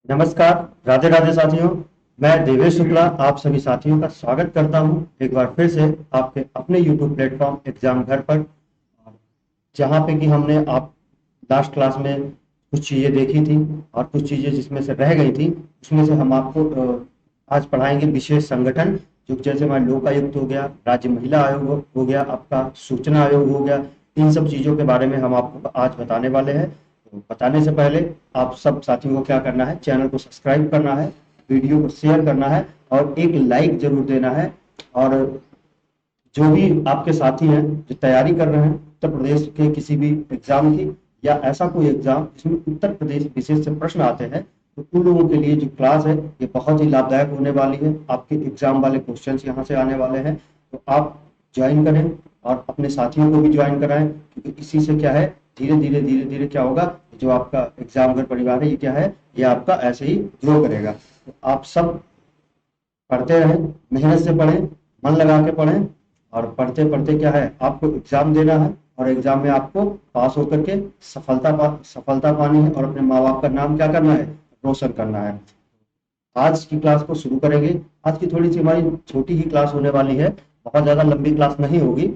नमस्कार। राधे राधे साथियों। मैं देवेश शुक्ला आप सभी साथियों का स्वागत करता हूं एक बार फिर से आपके अपने YouTube प्लेटफॉर्म एग्जाम घर पर, जहां पे कि हमने आप लास्ट क्लास में कुछ चीजें देखी थी और कुछ चीजें जिसमें से रह गई थी, उसमें से हम आपको आज पढ़ाएंगे विशेष संगठन, जो जैसे हमारा लोकायुक्त हो गया, राज्य महिला आयोग हो गया, आपका सूचना आयोग हो गया। इन सब चीजों के बारे में हम आपको आज बताने वाले हैं। तो बताने से पहले आप सब साथियों को क्या करना है, चैनल को सब्सक्राइब करना है, वीडियो को शेयर करना है और एक लाइक जरूर देना है। और जो भी आपके साथी हैं जो तैयारी कर रहे हैं उत्तर प्रदेश के किसी भी एग्जाम की, या ऐसा कोई एग्जाम जिसमें उत्तर प्रदेश विशेष से प्रश्न आते हैं, तो उन लोगों के लिए जो क्लास है ये बहुत ही लाभदायक होने वाली है। आपके एग्जाम वाले क्वेश्चंस यहाँ से आने वाले हैं, तो आप ज्वाइन करें और अपने साथियों को भी ज्वाइन कराएं, क्योंकि इसी से क्या है, धीरे धीरे क्या होगा, जो आपका एग्जाम घर परिवार है ये क्या है, ये आपका ऐसे ही ग्रो करेगा। तो आप सब पढ़ते रहें, मेहनत से पढ़ें, मन लगा के पढ़ें। और पढ़ते पढ़ते क्या है, आपको एग्जाम देना है और एग्जाम में आपको पास होकर के सफलता पानी है और अपने माँ बाप का नाम क्या करना है, रोशन करना है। आज की क्लास को शुरू करेंगे। आज की थोड़ी सी हमारी छोटी ही क्लास होने वाली है, बहुत ज्यादा लंबी क्लास नहीं होगी।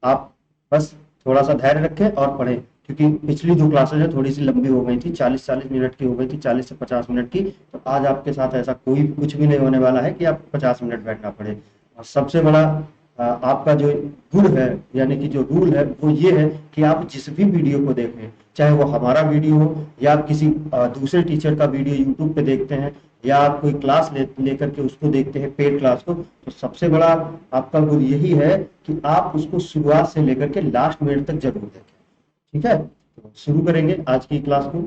आप बस थोड़ा सा धैर्य रखें और पढ़ें, क्योंकि पिछली दो क्लासेज है थोड़ी सी लंबी हो गई थी, 40-40 मिनट की हो गई थी, 40 से 50 मिनट की। तो आज आपके साथ ऐसा कोई कुछ भी नहीं होने वाला है कि आपको 50 मिनट बैठना पड़े। और सबसे बड़ा आपका जो गुण है, यानी कि जो रूल है, वो ये है कि आप जिस भी वीडियो को देखें, चाहे वो हमारा वीडियो हो या आप किसी दूसरे टीचर का वीडियो यूट्यूब पे देखते हैं, या आप कोई क्लास लेकर के उसको देखते हैं, पेड क्लास को, तो सबसे बड़ा आपका गुण यही है कि आप उसको शुरुआत से लेकर के लास्ट मिनट तक जरूर देखें। ठीक है, तो शुरू करेंगे आज की क्लास को।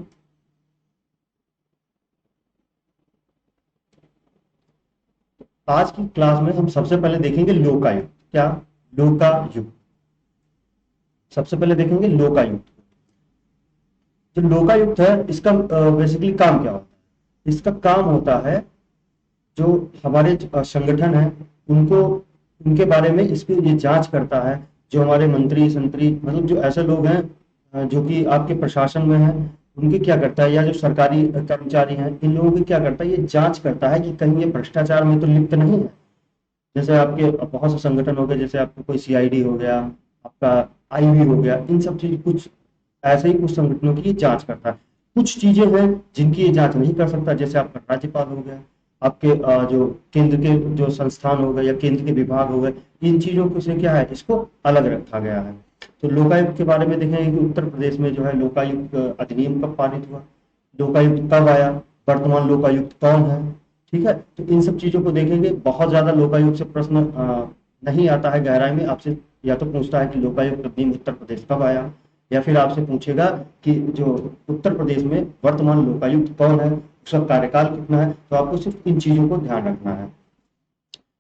आज की क्लास में हम सबसे पहले देखेंगे लोकायुक्त। क्या? लोकायुक्त। सबसे पहले देखेंगे लोकायुक्त। जो लोकायुक्त है इसका बेसिकली काम क्या होता है? इसका काम होता है, जो हमारे संगठन है उनको, उनके बारे में इसकी ये जांच करता है। जो हमारे मंत्री संतरी, मतलब जो ऐसे लोग हैं जो कि आपके प्रशासन में हैं, उनकी क्या करता है, या जो सरकारी कर्मचारी हैं, इन लोगों की क्या करता है, ये जांच करता है कि कहीं ये भ्रष्टाचार में तो लिप्त नहीं है। जैसे आपके बहुत से संगठन हो गए, जैसे आपको कोई सीआईडी हो गया, आपका आईबी हो गया, इन सब चीज कुछ ऐसे ही कुछ संगठनों की ये जांच करता है। कुछ चीजें हैं जिनकी ये जांच नहीं कर सकता, जैसे आपका राज्यपाल हो गया, आपके जो केंद्र के जो संस्थान हो गए या केंद्र के विभाग हो गए, इन चीजों को से क्या है, इसको अलग रखा गया है। तो लोकायुक्त के बारे में देखेंगे कि उत्तर प्रदेश में जो है लोकायुक्त अधिनियम कब पारित हुआ, लोकायुक्त कब आया, वर्तमान लोकायुक्त कौन है। ठीक है, तो इन सब चीजों को देखेंगे। बहुत ज्यादा लोकायुक्त से प्रश्न नहीं आता है गहराई में। आपसे या तो पूछता है कि लोकायुक्त अधिनियम उत्तर प्रदेश कब आया, या फिर आपसे पूछेगा कि जो उत्तर प्रदेश में वर्तमान लोकायुक्त कौन है, उसका कार्यकाल कितना है। तो आपको सिर्फ इन चीजों को ध्यान रखना है।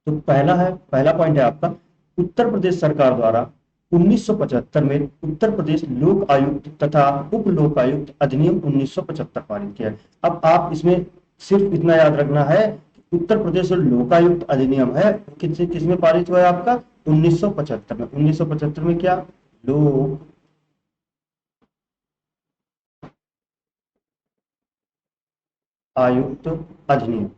तो पहला पॉइंट है आपका, उत्तर प्रदेश सरकार द्वारा 1975 में उत्तर प्रदेश लोक आयुक्त तथा उप लोकायुक्त अधिनियम 1975 पारित किया है। अब आप इसमें सिर्फ इतना याद रखना है कि उत्तर प्रदेश जो लोकायुक्त अधिनियम है किसमें पारित हुआ है आपका, 1975 में। 1975 में क्या, लोक आयुक्त अधिनियम,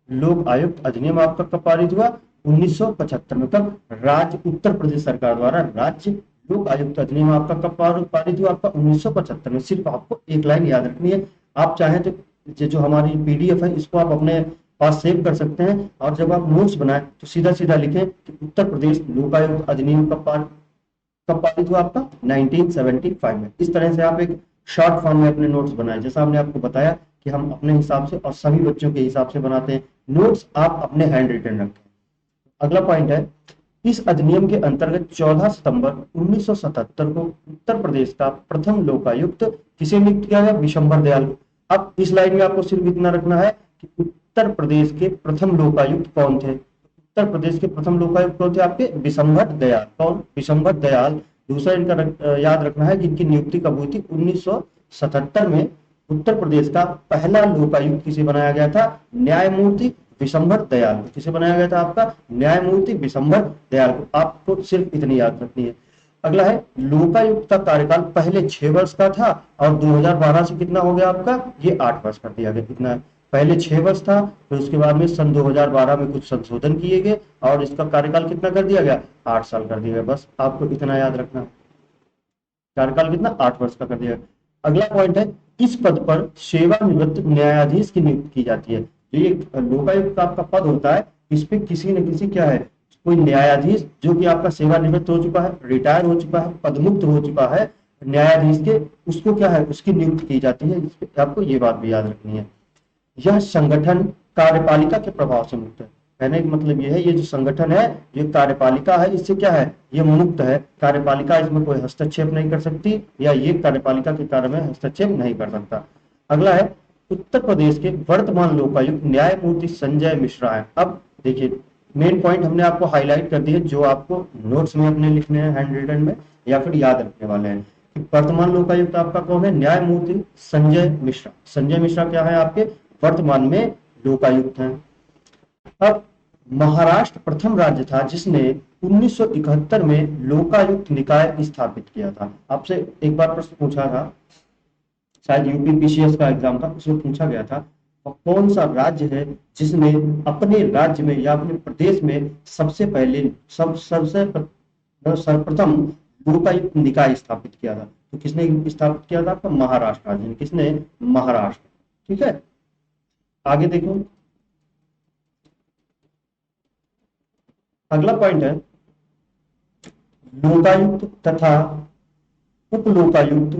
लोक आयुक्त अधिनियम आपका कब पारित हुआ, 1975 में। कब? राज्य उत्तर प्रदेश सरकार द्वारा राज्य लोक आयुक्त अधिनियम आपका कब पारित हुआ, आपका 1975 में। सिर्फ आपको एक लाइन याद रखनी है। आप चाहें तो जो हमारी पीडीएफ है इसको आप अपने पास सेव कर सकते हैं, और जब आप नोट्स बनाएं तो सीधा सीधा लिखें कि उत्तर प्रदेश लोकायुक्त अधिनियम कब पारित हुआ आपका, 1975 में। इस तरह से आप एक शॉर्ट फॉर्म में अपने नोट्स बनाएं। जैसा हमने आपको बताया कि हम अपने हिसाब से और सभी बच्चों के हिसाब से बनाते हैं नोट्स, आप अपने हैंड रिटन रखें। अगला पॉइंट है, इस अधिनियम के अंतर्गत 14 सितंबर 1977 को उत्तर प्रदेश का प्रथम लोकायुक्त किसे नियुक्त किया गया, विशंभर दयाल को। अब इस लाइन में आपको सिर्फ इतना रखना है कि उत्तर प्रदेश के प्रथम लोकायुक्त कौन थे। उत्तर प्रदेश के प्रथम लोकायुक्त कौन थे आपके, विशंभर दयाल। कौन? विशंभर दयाल। दूसरा इनका याद रखना है कि इनकी नियुक्ति कब हुई थी, 1977 में। उत्तर प्रदेश का पहला लोकायुक्त किसे बनाया गया था, न्यायमूर्ति विशंभर दयाल को। किसे बनाया गया था आपका, न्यायमूर्ति विशंभर दयाल को। आपको सिर्फ इतनी याद रखनी है। अगला है लोकायुक्त का कार्यकाल पहले 6 वर्ष का था और 2012 से कितना हो गया आपका, ये 8 वर्ष कर दिया गया। कितना है, पहले 6 वर्ष था, फिर उसके बाद में सन 2012 में कुछ संशोधन किए गए और इसका कार्यकाल कितना कर दिया गया, 8 साल कर दिया गया। बस आपको इतना याद रखना है, कार्यकाल कितना, 8 वर्ष का कर दिया। अगला पॉइंट है, इस पद पर सेवानिवृत्त न्यायाधीश की नियुक्ति की जाती है। तो ये लोकायुक्त का आपका पद होता है, इस पे किसी न किसी क्या है, कोई न्यायाधीश जो कि आपका सेवानिवृत्त हो चुका है, रिटायर हो चुका है, पदमुक्त हो चुका है न्यायाधीश के, उसको क्या है, उसकी नियुक्ति की जाती है। इस पे आपको ये बात भी याद रखनी है। यह संगठन कार्यपालिका के प्रभाव से मुक्त है। कहने का मतलब ये है, ये जो संगठन है, ये कार्यपालिका है, इससे क्या है, ये मुक्त है। कार्यपालिका इसमें कोई हस्तक्षेप नहीं कर सकती या ये कार्यपालिका के कार्य में हस्तक्षेप नहीं कर सकता। अगला है, उत्तर प्रदेश के वर्तमान लोकायुक्त न्यायमूर्ति संजय मिश्रा है। अब देखिए, मेन पॉइंट हमने आपको हाईलाइट कर दिए, जो आपको नोट्स में अपने लिखने हैं, हैंड रिटन में, या फिर याद रखने वाले हैं। वर्तमान लोकायुक्त आपका कौन है, न्यायमूर्ति संजय मिश्रा। संजय मिश्रा क्या है, आपके वर्तमान में लोकायुक्त हैं। अब महाराष्ट्र प्रथम राज्य था जिसने 1971 में लोकायुक्त निकाय स्थापित किया था। आपसे एक बार प्रश्न पूछा था, शायद यूपीपीसीएस का एग्जाम था, उसमें पूछा गया था, और कौन सा राज्य है जिसने अपने राज्य में या अपने प्रदेश में सबसे पहले सबसे सर्वप्रथम लोकायुक्त निकाय स्थापित किया था। तो किसने स्थापित किया था, आपका महाराष्ट्र राज्य ने। किसने, महाराष्ट्र। ठीक है, आगे देखो, अगला पॉइंट है, लोकायुक्त तथा उपलोकायुक्त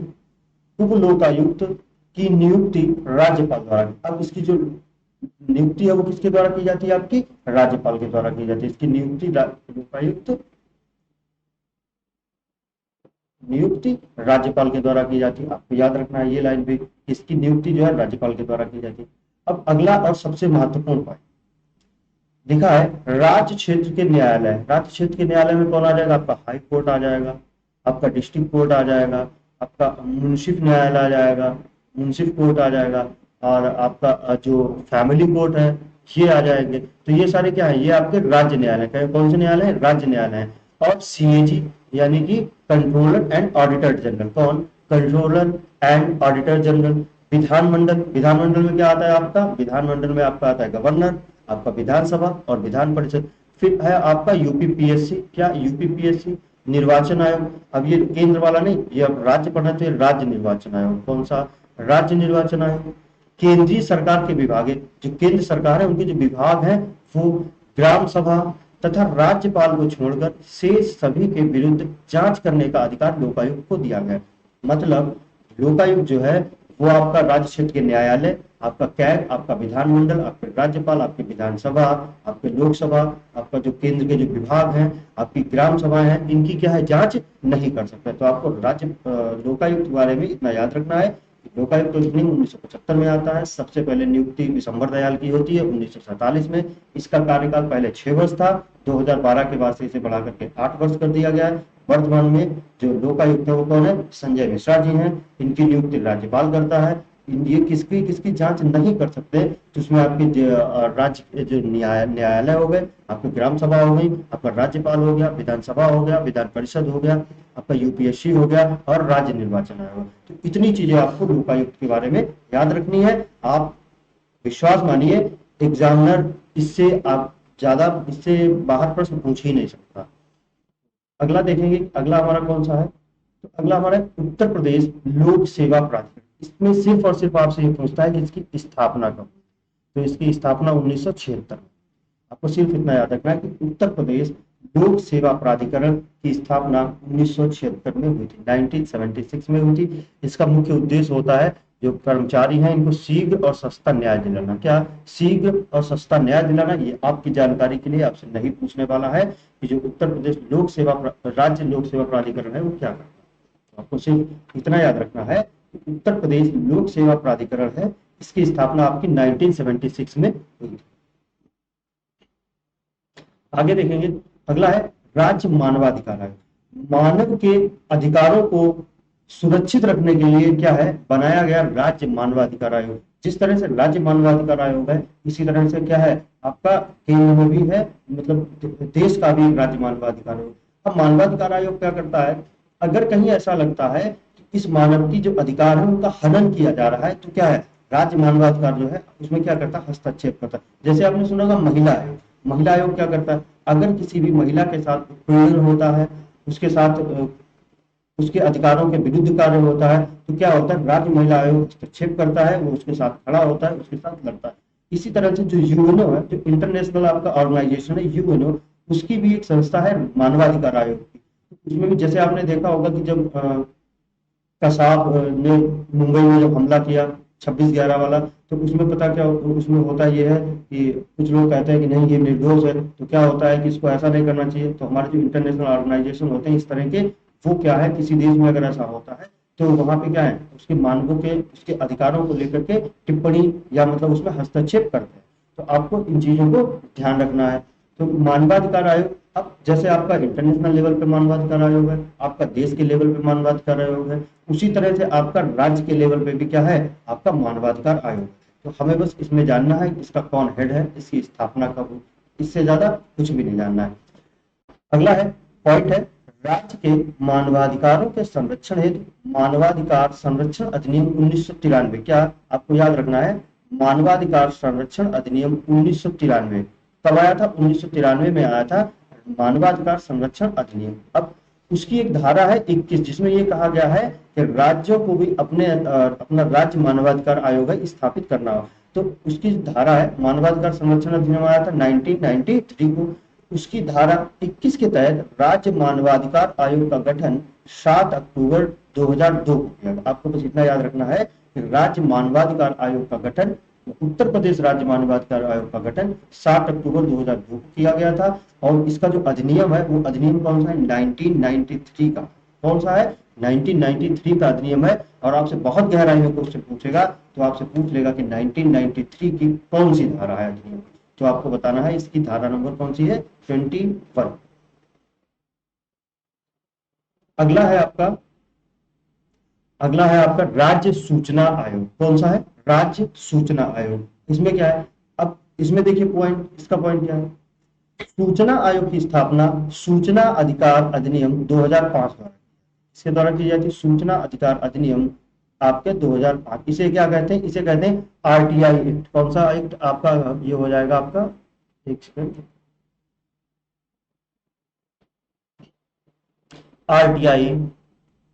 उपलोकायुक्त की नियुक्ति राज्यपाल द्वारा। अब इसकी जो नियुक्ति है वो किसके द्वारा की जाती है, आपकी राज्यपाल के द्वारा की जाती है। इसकी नियुक्ति राज्यपाल के द्वारा की जाती है। आपको याद रखना है ये लाइन भी, इसकी नियुक्ति जो है राज्यपाल के द्वारा की जाती है। अब अगला और सबसे महत्वपूर्ण पॉइंट लिखा है, राज्य क्षेत्र के न्यायालय। राज्य क्षेत्र के न्यायालय में कौन आ जाएगा, आपका हाई कोर्ट आ जाएगा, आपका डिस्ट्रिक्ट कोर्ट आ जाएगा, आपका मुंसिफ न्यायालय आ जाएगा, मुंसिफ कोर्ट आ जाएगा, और आपका जो फैमिली कोर्ट है ये आ जाएंगे। तो ये सारे क्या है, ये आपके राज्य न्यायालय। कौन से न्यायालय है, राज्य न्यायालय है। और सीएजी यानी कि कंट्रोलर एंड ऑडिटर जनरल। कौन, कंट्रोलर एंड ऑडिटर जनरल। विधानमंडल, विधानमंडल में क्या आता है आपका, विधानमंडल में आपका आता है गवर्नर, आपका विधानसभा और विधान परिषद। फिर है आपका यूपीपीएससी। क्या, यूपीपीएससी निर्वाचन आयोग। अब ये केंद्र वाला नहीं, ये अब राज्य पढ़ना, तो ये राज्य निर्वाचन आयोग। कौन सा, राज्य निर्वाचन आयोग। केंद्रीय सरकार के विभाग है, जो केंद्र सरकार है उनके जो विभाग हैं वो ग्राम सभा तथा राज्यपाल को छोड़कर शेष सभी के विरुद्ध जांच करने का अधिकार लोकायुक्त को दिया गया। मतलब लोकायुक्त जो है वो आपका राज्य क्षेत्र के न्यायालय, आपका कैग, आपका विधानमंडल, आपके राज्यपाल, आपकी विधानसभा, आपके लोकसभा, आपका जो केंद्र के जो विभाग हैं, आपकी ग्राम सभाएं हैं, इनकी क्या है, जांच नहीं कर सकते। तो आपको राज्य लोकायुक्त के बारे में इतना याद रखना है। लोकायुक्त ओपनिंग 1975 में आता है। सबसे पहले नियुक्ति विशंबर दयाल की होती है 1947 में। इसका कार्यकाल पहले 6 वर्ष था, 2012 के बाद से इसे बढ़ा करके 8 वर्ष कर दिया गया है। वर्तमान में जो लोकायुक्त है वो कौन है, संजय मिश्रा जी हैं। इनकी नियुक्ति राज्यपाल करता है। ये किसकी किसकी जांच नहीं कर सकते, तो उसमें आपके राज्य जो न्यायालय हो गए, आपकी ग्राम सभा हो गई, आपका राज्यपाल हो गया, विधानसभा हो गया, विधान परिषद हो गया, आपका यूपीएससी हो गया और राज्य निर्वाचन आयोग। तो इतनी चीजें आपको लोकायुक्त के बारे में याद रखनी है। आप विश्वास मानिए, एग्जामिनर इससे आप ज्यादा इससे बाहर प्रश्न पूछ ही नहीं सकता। अगला देखेंगे, अगला हमारा कौन सा है, तो अगला हमारा उत्तर प्रदेश लोक सेवा प्राधिकरण। इसमें सिर्फ और सिर्फ आपसे ये पूछता है कि इसकी स्थापना कब। तो इसकी स्थापना 1976 में। आपको सिर्फ इतना याद रखना है कि उत्तर प्रदेश लोक सेवा प्राधिकरण की स्थापना 1976 में हुई थी, 1976 में हुई थी। इसका मुख्य उद्देश्य होता है जो कर्मचारी हैं इनको शीघ्र और सस्ता न्याय दिलाना। क्या, शीघ्र और सस्ता न्याय दिलाना। ये आपकी जानकारी के लिए आपसे नहीं पूछने वाला है कि जो उत्तर प्रदेश लोक सेवा राज्य लोक सेवा प्राधिकरण है वो क्या करता है। आपको सिर्फ इतना याद रखना है, उत्तर प्रदेश लोक सेवा प्राधिकरण है, इसकी स्थापना आपकी 1976 में हुई थी। आगे देखेंगे, अगला है राज्य मानवाधिकार आयोग। मानव के अधिकारों को सुरक्षित रखने के लिए क्या है, बनाया गया राज्य मानवाधिकार आयोग। जिस तरह से राज्य मानवाधिकार आयोग है, इसी तरह से क्या है, आपका केंद्र में भी है, मतलब देश का भी राज्य मानवाधिकार आयोग। अब मानवाधिकार आयोग क्या करता है, अगर कहीं ऐसा लगता है कि इस मानव की जो अधिकार है उनका हनन किया जा रहा है, तो क्या है, राज्य मानवाधिकार जो है उसमें क्या करता है, हस्तक्षेप करता है। जैसे आपने सुना होगा महिला आयोग, महिला आयोग क्या करता है, अगर किसी भी महिला के साथ उत्पीड़न होता है, उसके साथ उसके अधिकारों के विरुद्ध कार्य होता है, तो क्या होता है, राज्य महिला आयोग हस्तक्षेप करता है, वो उसके साथ खड़ा होता है, उसके साथ लड़ता है। इसी तरह से जो यूएनओ है, जो इंटरनेशनल आपका ऑर्गेनाइजेशन है यूएनओ, उसकी भी एक संस्था है मानवाधिकार आयोग की। उसमें भी जैसे आपने देखा होगा कि जब कसाब ने मुंबई में जब हमला किया 26/11 वाला, तो उसमें पता क्या उसमें होता ये है कि कुछ लोग कहते हैं कि नहीं ये निर्दोष है, तो क्या होता है कि इसको ऐसा नहीं करना चाहिए। तो हमारे जो इंटरनेशनल ऑर्गेनाइजेशन होते हैं इस तरह के, वो क्या है, किसी देश में अगर ऐसा होता है तो वहां पे क्या है, उसके मानवों के उसके अधिकारों को लेकर के टिप्पणी या मतलब उसमें हस्तक्षेप करते हैं। तो आपको इन चीजों को ध्यान रखना है। तो मानवाधिकार आयोग, अब जैसे आपका इंटरनेशनल लेवल पे मानवाधिकार आयोग है, आपका देश के लेवल पे मानवाधिकार आयोग है, उसी तरह से आपका राज्य के लेवल पे भी क्या है, आपका मानवाधिकार आयोग है। तो हमें बस इसमें जानना है इसका कौन हेड है, इसकी स्थापना कब हुई, इससे ज्यादा कुछ भी नहीं जानना है। अगला है पॉइंट है, राज्य के मानवाधिकारों के संरक्षण हेतु मानवाधिकार संरक्षण अधिनियम 1993। क्या आपको याद रखना है, मानवाधिकार संरक्षण अधिनियम 1993 कब आया था, 1993 में आया था मानवाधिकार संरक्षण अधिनियम। अब उसकी एक धारा है 21, जिसमें ये कहा गया है कि राज्यों को भी अपना राज्य मानवाधिकार आयोग है स्थापित करना हो। तो उसकी धारा है, मानवाधिकार संरक्षण अधिनियम आया था 1993 को, उसकी धारा 21 के तहत राज्य मानवाधिकार आयोग का गठन 7 अक्टूबर 2002 को किया। आपको बस इतना याद रखना है कि राज्य मानवाधिकार आयोग का गठन, उत्तर प्रदेश राज्य मानवाधिकार आयोग का गठन 7 अक्टूबर 2002 को किया गया था। और इसका जो अधिनियम है वो अधिनियम कौन सा है, 1993 का। कौन सा है, 1993 का अधिनियम है। और आपसे बहुत गहराई में क्वेश्चन पूछेगा तो आपसे पूछ लेगा कि 1993 की कौन सी धारा है अधिनियम, तो आपको बताना है इसकी धारा नंबर कौन सी है, 21। अगला है आपका अगला है आपका राज्य सूचना आयोग। कौन सा है, राज्य सूचना आयोग। इसमें क्या है, अब इसमें देखिए पॉइंट, इसका पॉइंट क्या है, सूचना आयोग की स्थापना सूचना अधिकार अधिनियम 2005 द्वारा, इसके द्वारा की जाती है, सूचना अधिकार अधिनियम आपके 2005। इसे क्या कहते हैं, इसे कहते हैं आरटीआई एक्ट। कौन सा एक्ट आपका, ये हो जाएगा आपका, एक सेकंड, आरटीआई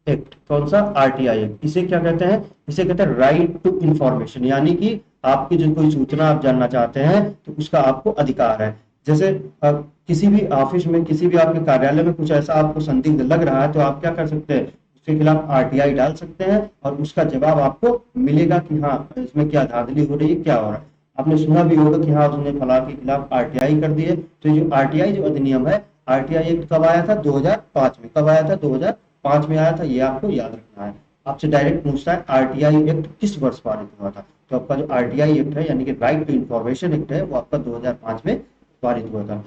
एक्ट। कौन सा, आरटीआई एक्ट। इसे क्या कहते हैं, इसे कहते हैं राइट टू इंफॉर्मेशन, यानी कि आपकी जो कोई सूचना आप जानना चाहते हैं तो उसका आपको अधिकार है। जैसे किसी भी ऑफिस में, किसी भी आपके कार्यालय में कुछ ऐसा आपको संदिग्ध लग रहा है तो आप क्या कर सकते हैं, उसके खिलाफ आरटीआई डाल सकते हैं और उसका जवाब आपको मिलेगा कि हाँ इसमें क्या धांधली हो रही है, क्या हो रहा है। आपने सुना भी होगा कि हाँ उसने फलां के खिलाफ आरटीआई कर दिए। तो जो आरटीआई जो अधिनियम है, आरटीआई एक्ट कब आया था, 2005 में। कब आया था, 2005 में आया था, ये आपको याद रखना है। आपसे डायरेक्ट पूछता है आरटीआई एक्ट किस वर्ष पारित हुआ था, तो आपका जो आरटीआई एक्ट है यानी कि राइट टू इंफॉर्मेशन एक्ट है वो आपका 2005 में पारित हुआ था।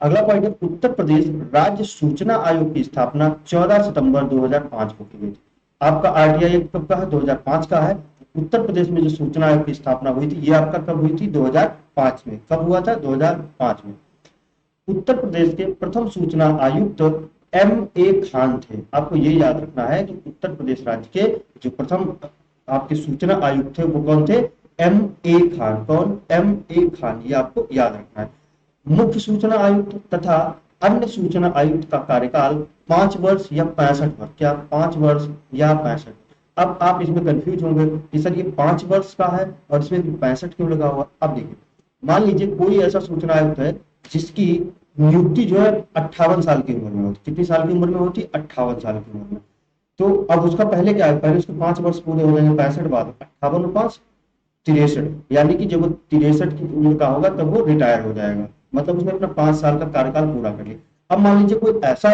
अगला पॉइंट है, उत्तर प्रदेश राज्य सूचना आयोग की स्थापना 14 सितंबर 2005 को की गई थी। आपका आरटीआई एक्ट कब का है, 2005 का है। उत्तर प्रदेश में जो सूचना आयोग की स्थापना हुई थी ये आपका कब हुई थी, 2005 में। कब हुआ था, 2005 में। उत्तर प्रदेश के प्रथम सूचना आयुक्त एम ए खान थे। आपको ये याद रखना है कि उत्तर प्रदेश राज्य के जो प्रथम आपके सूचना आयुक्त थे वो कौन थे, एम ए खान। कौन, एम ए खान, ये आपको याद रखना है। मुख्य सूचना आयुक्त तथा अन्य सूचना आयुक्त का कार्यकाल 5 वर्ष या 65 वर्ष। क्या 5 वर्ष या 65? अब आप इसमें कंफ्यूज होंगे कि सर ये 5 वर्ष का है और इसमें 65 क्यों लगा हुआ। अब देखिए, मान लीजिए कोई ऐसा सूचना आयुक्त है जिसकी नियुक्ति जो है 58 साल की उम्र में होती। कितनी साल की उम्र में होती, 58 साल की उम्र में। तो अब उसका पहले क्या है, पहले उसके 5 वर्ष पूरे हो जाएंगे, 65 बाद 58 और 5 63, यानी कि जब वो 63 की उम्र का होगा तब वो रिटायर हो जाएगा। मतलब उसने अपना 5 साल का कार्यकाल पूरा कर लिया। अब मान लीजिए कोई ऐसा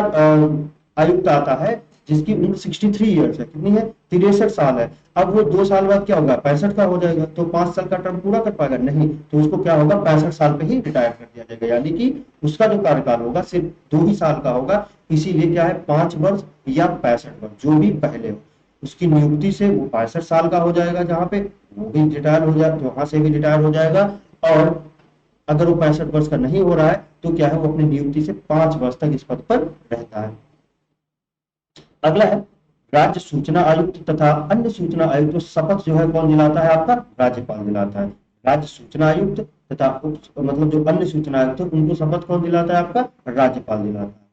आयुक्त आता है जिसकी उम्र 63 ईयर्स है, कितनी है, 63 साल है। अब वो 2 साल बाद क्या होगा, 65 का हो जाएगा। तो 5 साल का टर्म पूरा कर पाएगा नहीं, तो उसको क्या होगा, 65 साल पे ही रिटायर कर दिया जाएगा। यानी कि उसका जो कार्यकाल होगा सिर्फ 2 ही साल का होगा। इसीलिए क्या है, 5 वर्ष या 65 वर्ष, जो भी पहले हो। उसकी नियुक्ति से वो 65 साल का हो जाएगा, जहां पे वो भी रिटायर हो जाए, तो वहां से भी रिटायर हो जाएगा। और अगर वो 65 वर्ष का नहीं हो रहा है तो क्या है, वो अपनी नियुक्ति से 5 वर्ष तक इस पद पर रहता है। अगला है राज्य सूचना आयुक्त तथा अन्य सूचना आयुक्त को शपथ जो है कौन दिलाता है? आपका राज्यपाल दिलाता है। राज्य सूचना आयुक्त तथा मतलब जो अन्य सूचना आयुक्त है उनको शपथ कौन दिलाता है? आपका राज्यपाल दिलाता है।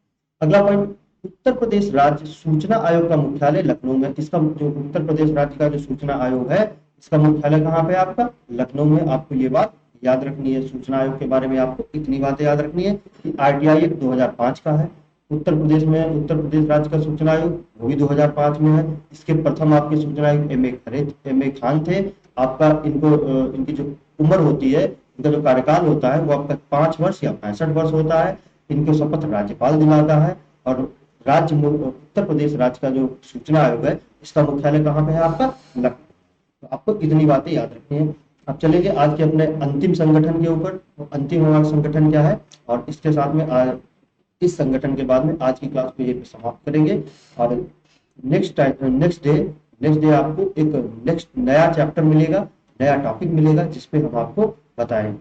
अगला पॉइंट, उत्तर प्रदेश राज्य सूचना आयोग का मुख्यालय लखनऊ में। इसका जो उत्तर प्रदेश राज्य का जो सूचना आयोग है इसका मुख्यालय कहाँ पे? आपका लखनऊ में। आपको ये बात याद रखनी है। सूचना आयोग के बारे में आपको इतनी बातें याद रखनी है कि आरटीआई एक्ट 2005 का है। उत्तर प्रदेश में उत्तर प्रदेश राज्य का सूचना आयोग वो भी 2005 में है। इसके प्रथम आपके सूचना आयुक्त एम ए खान थे। आपका इनकी जो उम्र होती है, इनका जो कार्यकाल होता है वो आपका 5 वर्ष या 65 वर्ष होता है। इनको शपथ राज्यपाल दिलाता है। और उत्तर प्रदेश राज्य का जो सूचना आयोग है इसका मुख्यालय कहाँ पे है? आपका लखनऊ। तो आपको इतनी बातें याद रखनी है। अब चलेंगे आज के अपने अंतिम संगठन के ऊपर। तो अंतिम हमारा संगठन क्या है, और इसके साथ में इस संगठन के बाद में आज की क्लास को ये पे समाप्त करेंगे। और नेक्स्ट डे आपको एक नेक्स्ट नया चैप्टर मिलेगा, नया टॉपिक मिलेगा जिसपे हम आपको बताएंगे।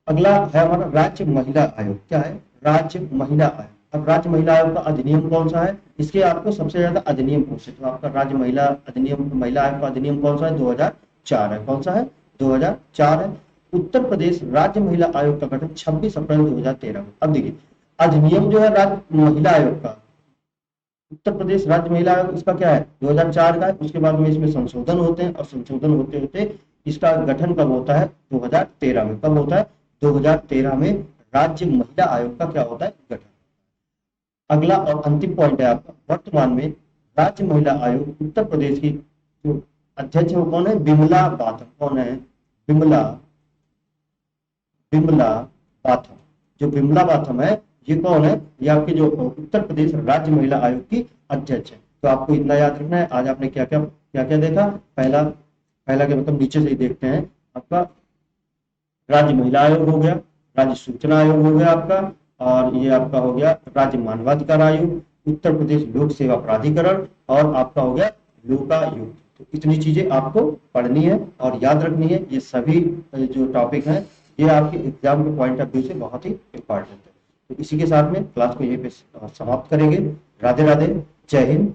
अगला है हमारा राज्य महिला आयोग। क्या है? राज्य महिला आयोग। अब राज्य महिला आयोग का अधिनियम कौन सा है? इसके आपको सबसे ज्यादा अधिनियम पूछे तो आपका राज्य महिला अधिनियम, महिला आयोग का अधिनियम कौन सा है? 2004 है। कौन सा है? 2004 है। उत्तर प्रदेश राज्य महिला आयोग का गठन 26 अप्रैल 2013 में। अब देखिए, अधिनियम जो है राज्य महिला आयोग का, उत्तर प्रदेश राज्य महिला आयोग, इसका क्या है? 2004 का है। उसके बाद में इसमें संशोधन होते हैं और संशोधन होते होते इसका गठन कब होता है? 2013 में। कब होता है? 2013 में राज्य महिला आयोग का क्या होता है? गठन। अगला और अंतिम पॉइंट है आपका, वर्तमान में राज्य महिला आयोग उत्तर प्रदेश की जो अध्यक्ष है वो कौन है? बिमला बाथम। कौन है? बिमला बाथम। जो बिमला बाथम है ये कौन है? ये आपके जो उत्तर प्रदेश राज्य महिला आयोग की अध्यक्ष है। तो आपको इतना याद रखना है। आज आपने क्या क्या देखा? पहला के मतलब नीचे से ही देखते हैं। आपका राज्य महिला आयोग हो गया, राज्य सूचना आयोग हो गया आपका, और ये आपका हो गया राज्य मानवाधिकार आयोग, उत्तर प्रदेश लोक सेवा प्राधिकरण, और आपका हो गया लोकायुक्त। तो इतनी चीजें आपको पढ़नी है और याद रखनी है। ये सभी जो टॉपिक हैं ये आपके एग्जाम के पॉइंट ऑफ व्यू से बहुत ही इंपॉर्टेंट है। तो इसी के साथ में क्लास को यहीं पे समाप्त करेंगे। राधे राधे, जय हिंद।